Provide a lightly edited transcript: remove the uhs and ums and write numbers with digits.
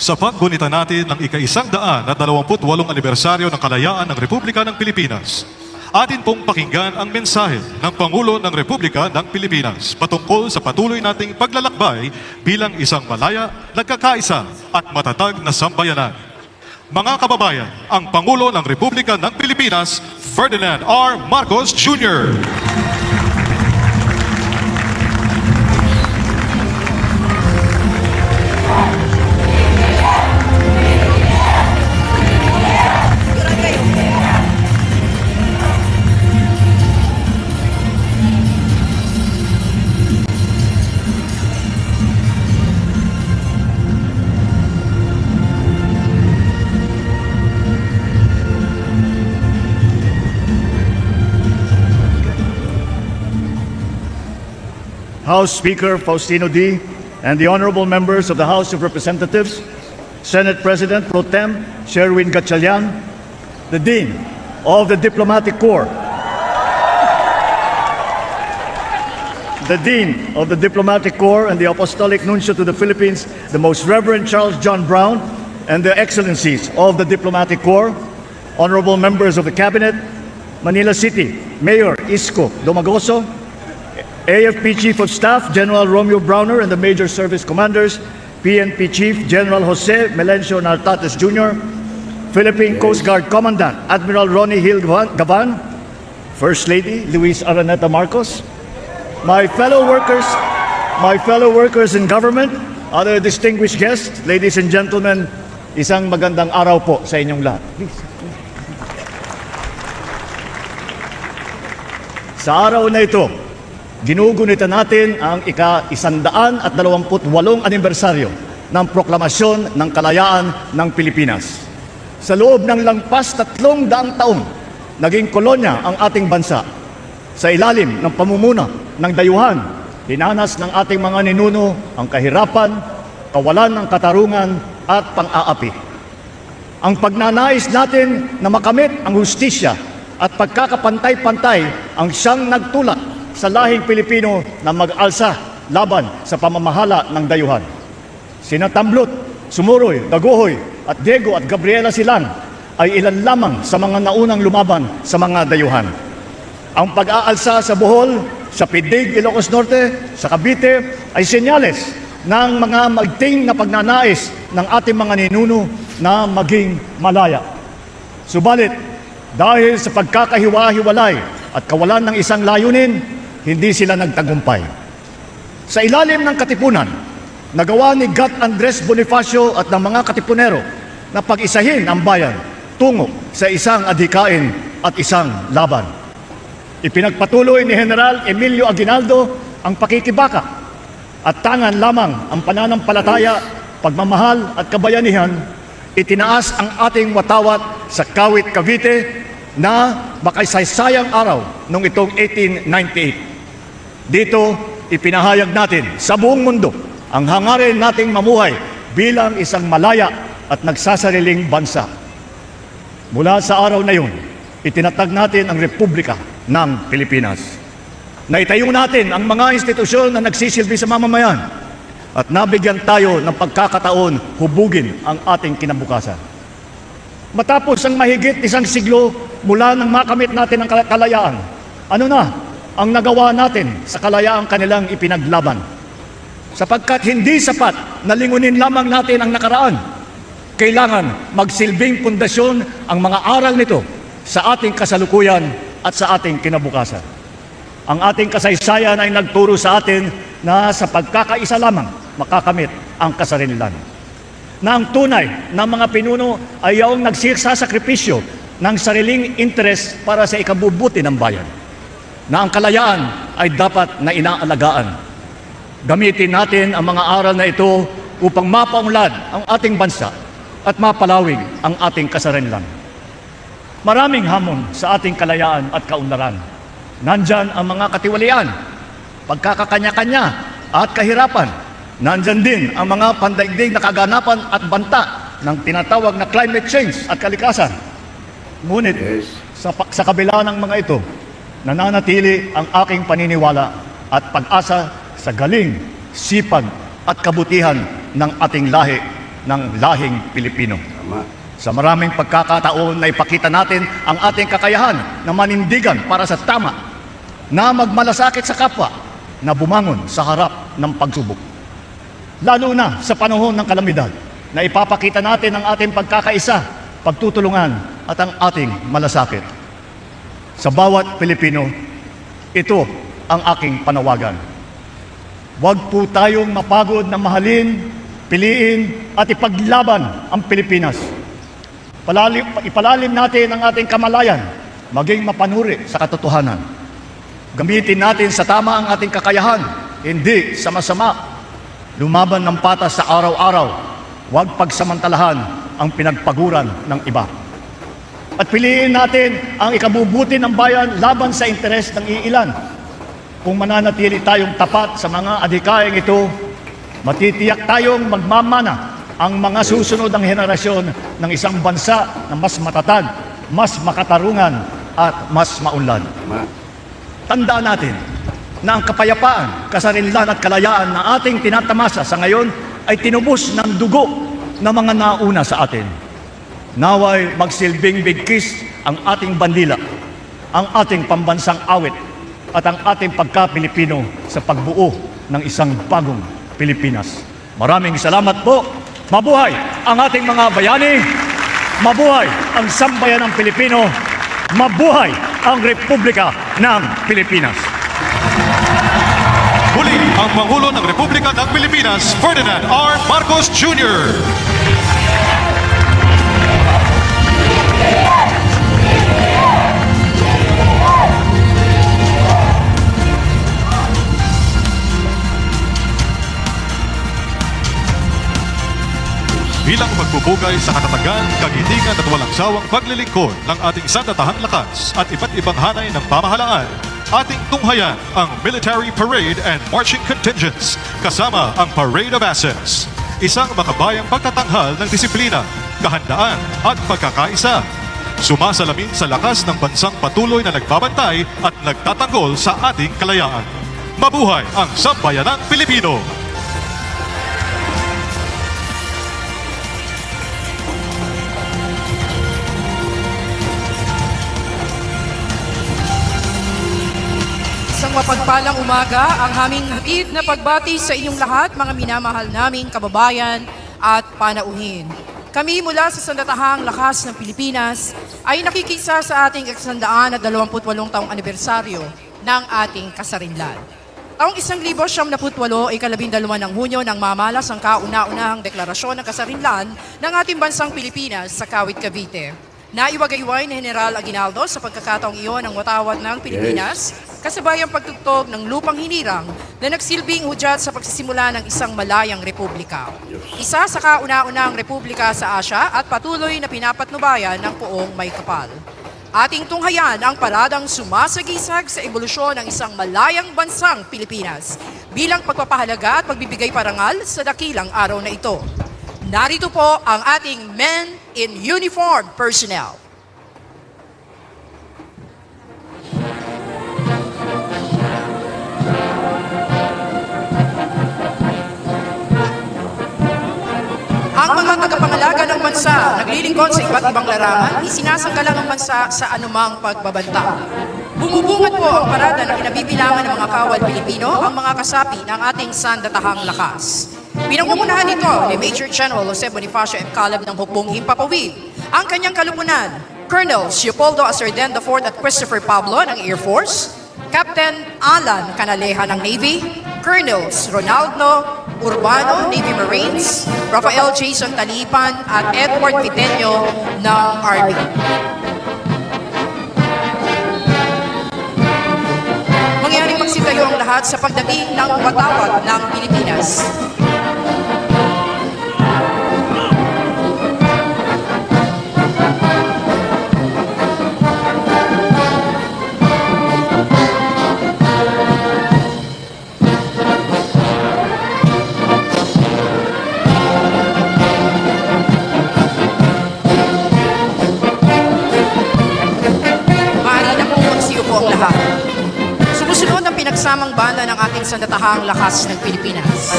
Sa paggunita natin ng ika-128 anibersaryo ng kalayaan ng Republika ng Pilipinas, atin pong pakinggan ang mensahe ng Pangulo ng Republika ng Pilipinas patungkol sa patuloy nating paglalakbay bilang isang malaya, nagkakaisa at matatag na sambayanan. Mga kababayan, ang Pangulo ng Republika ng Pilipinas, Ferdinand R. Marcos Jr. House Speaker Faustino D. and the honorable members of the House of Representatives, Senate President Pro Tem Sherwin Gatchalian, the Dean of the Diplomatic Corps, the Dean of the Diplomatic Corps and the Apostolic Nuncio to the Philippines, the Most Reverend Charles John Brown, and the Excellencies of the Diplomatic Corps, honorable members of the Cabinet, Manila City Mayor Isko Domagoso, AFP Chief of Staff General Romeo Browner and the Major Service Commanders, PNP Chief General Jose Melencio Nartates Jr., Philippine Coast Guard Commandant Admiral Ronnie Hill Gavan, First Lady Luis Araneta Marcos, my fellow workers in government, other distinguished guests, ladies and gentlemen, isang magandang araw po sa inyong lahat. Sa araw na ito, ginugunita natin ang ika-128 anibersaryo ng proklamasyon ng kalayaan ng Pilipinas. Sa loob ng lampas 300 taon, naging kolonya ang ating bansa. Sa ilalim ng pamumuna ng dayuhan, hinanas ng ating mga ninuno ang kahirapan, kawalan ng katarungan at pang-aapi. Ang pagnanais natin na makamit ang hustisya at pagkakapantay-pantay ang siyang nagtulak sa lahing Pilipino na mag-alsa laban sa pamamahala ng dayuhan. Sina Tamblot, Sumuroy, Dagohoy at Diego at Gabriela Silang ay ilan lamang sa mga naunang lumaban sa mga dayuhan. Ang pag-aalsa sa Bohol, sa Pidig, Ilocos Norte, sa Cavite ay senyales ng mga magting na pagnanais ng ating mga ninuno na maging malaya. Subalit, dahil sa pagkakahiwa-hiwalay at kawalan ng isang layunin, hindi sila nagtagumpay. Sa ilalim ng katipunan, nagawa ni Gat Andres Bonifacio at ng mga katipunero na pag-isahin ang bayan tungo sa isang adhikain at isang laban. Ipinagpatuloy ni General Emilio Aguinaldo ang pakikibaka at tangan lamang ang pananampalataya, pagmamahal at kabayanihan. Itinaas ang ating watawat sa Kawit, Cavite na makasaysayang araw noong itong 1898. Dito, ipinahayag natin sa buong mundo ang hangarin nating mamuhay bilang isang malaya at nagsasariling bansa. Mula sa araw na yun, itinatag natin ang Republika ng Pilipinas. Naitayo natin ang mga institusyon na nagsisilbi sa mamamayan at nabigyan tayo ng pagkakataon hubugin ang ating kinabukasan. Matapos ang mahigit 1 siglo mula nang makamit natin ang kalayaan, ano na ang nagawa natin sa kalayaang kanilang ipinaglaban? Sapagkat hindi sapat na lingunin lamang natin ang nakaraan, kailangan magsilbing pundasyon ang mga aral nito sa ating kasalukuyan at sa ating kinabukasan. Ang ating kasaysayan ay nagturo sa atin na sa pagkakaisa lamang makakamit ang kasarilinan. Na ang tunay na mga pinuno ay yaong nagsasakripisyo ng sariling interes para sa ikabubuti ng bayan. Na ang kalayaan ay dapat na inaalagaan. Gamitin natin ang mga aral na ito upang mapaunlad ang ating bansa at mapalawig ang ating kasarilinan. Maraming hamon sa ating kalayaan at kaunlaran. Nandyan ang mga katiwalian, pagkakakanya-kanya at kahirapan. Nandyan din ang mga pandaigdig na kaganapan at banta ng tinatawag na climate change at kalikasan. Ngunit sa kabila ng mga ito, nananatili ang aking paniniwala at pag-asa sa galing, sipag at kabutihan ng ating lahi ng lahing Pilipino. Sa maraming pagkakataon na ipakita natin ang ating kakayahan na manindigan para sa tama, na magmalasakit sa kapwa, na bumangon sa harap ng pagsubok. Lalo na sa panahon ng kalamidad, na ipapakita natin ang ating pagkakaisa, pagtutulungan at ang ating malasakit. Sa bawat Pilipino, ito ang aking panawagan. Huwag po tayong mapagod na mahalin, piliin at ipaglaban ang Pilipinas. Ipalalim natin ang ating kamalayan, maging mapanuri sa katotohanan. Gamitin natin sa tama ang ating kakayahan, hindi sa masama. Lumaban ng patas sa araw-araw, huwag pagsamantalahan ang pinagpaguran ng iba. At piliin natin ang ikabubuti ng bayan laban sa interes ng iilan. Kung mananatili tayong tapat sa mga adhikaing ito, matitiyak tayong magmamana ang mga susunod ng henerasyon ng isang bansa na mas matatag, mas makatarungan at mas maunlad. Tandaan natin na ang kapayapaan, kasarinlan at kalayaan na ating tinatamasa sa ngayon ay tinubos ng dugo ng mga nauna sa atin. Naway magsilbing bigkis ang ating bandila, ang ating pambansang awit at ang ating pagka-Pilipino sa pagbuo ng isang bagong Pilipinas. Maraming salamat po. Mabuhay ang ating mga bayani. Mabuhay ang sambayanang Pilipino. Mabuhay ang Republika ng Pilipinas. Muli, ang Pangulo ng Republika ng Pilipinas, Ferdinand R. Marcos Jr. Bilang pagbubugay sa katatagan, kagitingan at walang sawang paglilingkod ng ating sandatahang lakas at iba't ibang hanay ng pamahalaan, ating tunghayan ang Military Parade and Marching Contingents kasama ang Parade of Assets. Isang makabayang pagtatanghal ng disiplina, kahandaan at pagkakaisa. Sumasalamin sa lakas ng bansang patuloy na nagbabantay at nagtatanggol sa ating kalayaan. Mabuhay ang sambayanang Pilipino! Isang mapagpalang umaga ang aming hatid na pagbati sa inyong lahat, mga minamahal naming kababayan at panauhin. Kami mula sa Sandatahang Lakas ng Pilipinas ay nakikisa sa ating 128 taong anibersaryo ng ating kasarinlan. Taong 1978 ay 12 ng Hunyo nang mamalas ang kauna-unahang deklarasyon ng kasarinlan ng ating bansang Pilipinas sa Kawit, Cavite. Naiwagayway ni General Aguinaldo sa pagkakataong iyon ang watawat ng Pilipinas, kasabayang pagtugtog ng lupang hinirang na nagsilbing hudyat sa pagsisimula ng isang malayang republika. Isa sa kauna-unahang republika sa Asya at patuloy na pinapatnubayan ng poong may kapal. Ating tunghayan ang paradang sumasagisag sa ebolusyon ng isang malayang bansang Pilipinas bilang pagpapahalaga at pagbibigay parangal sa dakilang araw na ito. Narito po ang ating men in uniform personnel. Ang mga tagapangalaga ng bansa naglilingkod sa iba't ibang larangan, isinasanggalang ang bansa sa anumang pagbabanta. Bumubungad po ang parada na kinabibilangan ng mga kawal Pilipino, ang mga kasapi ng ating sandatahang lakas. Pinangungunahan nito ni Major General Jose Bonifacio M. Calab ng Hukbong Himpapawid, ang kanyang kalupunan, Colonel Leopoldo Asarden IV at Christopher Pablo ng Air Force, Captain Alan Canaleja ng Navy, Colonels Ronaldo Urbano, Navy Marines, Rafael Jason Talipan at Edward Viteño ng Army. Mangyaring magsitayo ang lahat sa pagdating ng watawat ng Pilipinas. Sumusunod ang pinagsamang banda ng ating sandatahang lakas ng Pilipinas.